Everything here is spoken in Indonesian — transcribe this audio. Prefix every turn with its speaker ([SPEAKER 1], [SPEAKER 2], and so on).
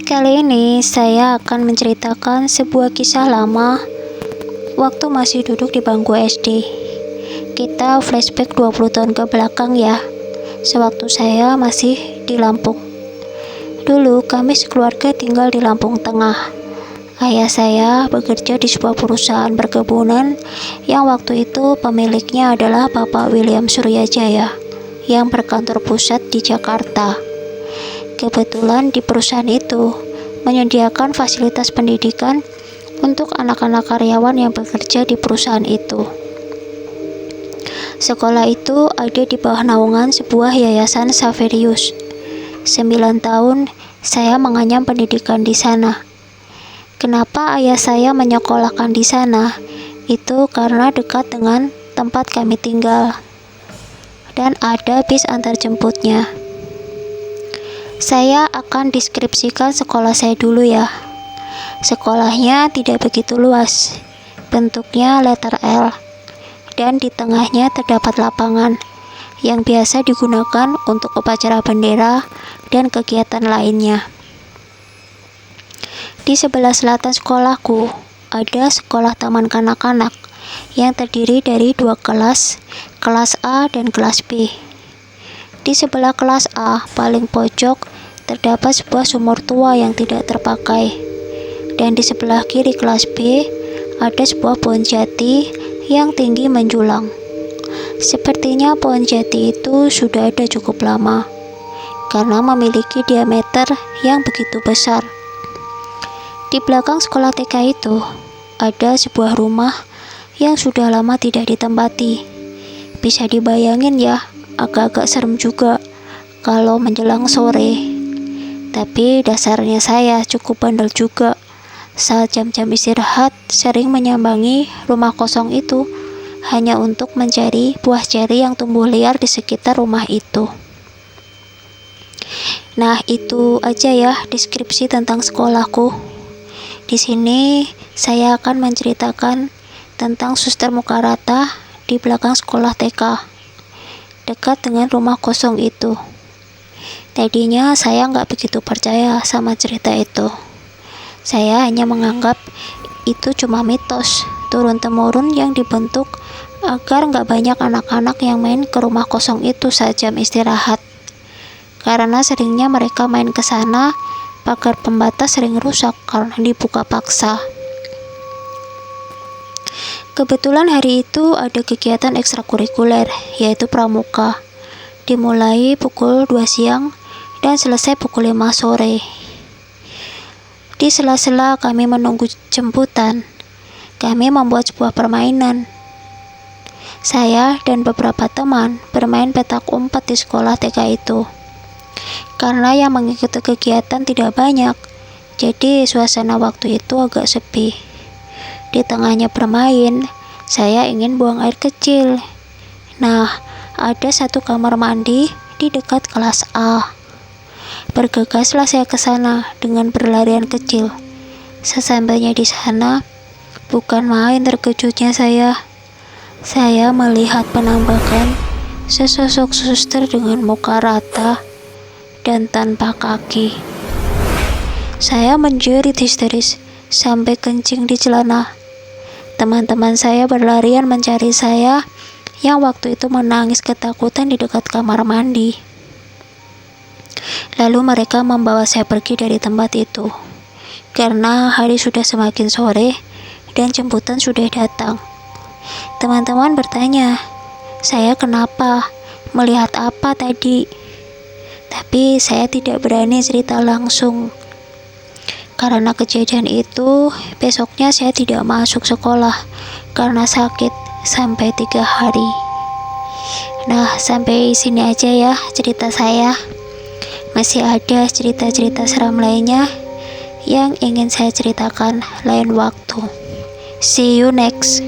[SPEAKER 1] Kali ini saya akan menceritakan sebuah kisah lama waktu masih duduk di bangku SD. Kita flashback 20 tahun ke belakang ya, sewaktu saya masih di Lampung. Dulu kami sekeluarga tinggal di Lampung Tengah. Ayah saya bekerja di sebuah perusahaan perkebunan yang waktu itu pemiliknya adalah Bapak William Suryajaya yang berkantor pusat di Jakarta. Kebetulan di perusahaan itu menyediakan fasilitas pendidikan untuk anak-anak karyawan yang bekerja di perusahaan itu. Sekolah itu ada di bawah naungan sebuah yayasan Saverius. 9 tahun saya mengenyam pendidikan di sana. Kenapa ayah saya menyekolahkan di sana? Itu karena dekat dengan tempat kami tinggal dan ada bis antar jemputnya. Saya akan deskripsikan sekolah saya dulu ya. Sekolahnya tidak begitu luas, bentuknya letter L, dan di tengahnya terdapat lapangan yang biasa digunakan untuk upacara bendera dan kegiatan lainnya. Di sebelah selatan sekolahku ada sekolah taman kanak-kanak yang terdiri dari 2 kelas, kelas A dan kelas B. Di sebelah kelas A, paling pojok, terdapat sebuah sumur tua yang tidak terpakai. Dan di sebelah kiri kelas B, ada sebuah pohon jati yang tinggi menjulang. Sepertinya pohon jati itu sudah ada cukup lama, karena memiliki diameter yang begitu besar. Di belakang sekolah TK itu, ada sebuah rumah yang sudah lama tidak ditempati. Bisa dibayangin ya, agak-agak serem juga kalau menjelang sore. Tapi dasarnya saya cukup bandel juga. Saat jam-jam istirahat sering menyambangi rumah kosong itu hanya untuk mencari buah ceri yang tumbuh liar di sekitar rumah itu. Nah, itu aja ya deskripsi tentang sekolahku. Di sini saya akan menceritakan tentang suster muka rata di belakang sekolah TK. Dekat dengan rumah kosong itu. Tadinya saya nggak begitu percaya sama cerita itu. Saya hanya menganggap itu cuma mitos turun-temurun yang dibentuk agar nggak banyak anak-anak yang main ke rumah kosong itu saat jam istirahat. Karena seringnya mereka main ke sana, pagar pembatas sering rusak karena dibuka paksa. Kebetulan hari itu ada kegiatan ekstrakurikuler, yaitu pramuka. Dimulai pukul 2 siang dan selesai pukul 5 sore. Di sela-sela kami menunggu jemputan, kami membuat sebuah permainan. Saya dan beberapa teman bermain petak umpet di sekolah TK itu. Karena yang mengikuti kegiatan tidak banyak, jadi suasana waktu itu agak sepi. Di tengahnya bermain, saya ingin buang air kecil. Nah, ada satu kamar mandi di dekat kelas A. Bergegaslah saya ke sana dengan berlarian kecil. Sesampainya di sana, bukan main terkejutnya saya. Saya melihat penampakan sesosok suster dengan muka rata dan tanpa kaki. Saya menjerit histeris sampai kencing di celana. Teman-teman saya berlarian mencari saya yang waktu itu menangis ketakutan di dekat kamar mandi. Lalu mereka membawa saya pergi dari tempat itu. Karena hari sudah semakin sore dan jemputan sudah datang. Teman-teman bertanya, saya kenapa? Melihat apa tadi? Tapi saya tidak berani cerita langsung. Karena kejadian itu, besoknya saya tidak masuk sekolah karena sakit sampai 3 hari. Nah, sampai sini aja ya cerita saya. Masih ada cerita-cerita seram lainnya yang ingin saya ceritakan lain waktu. See you next.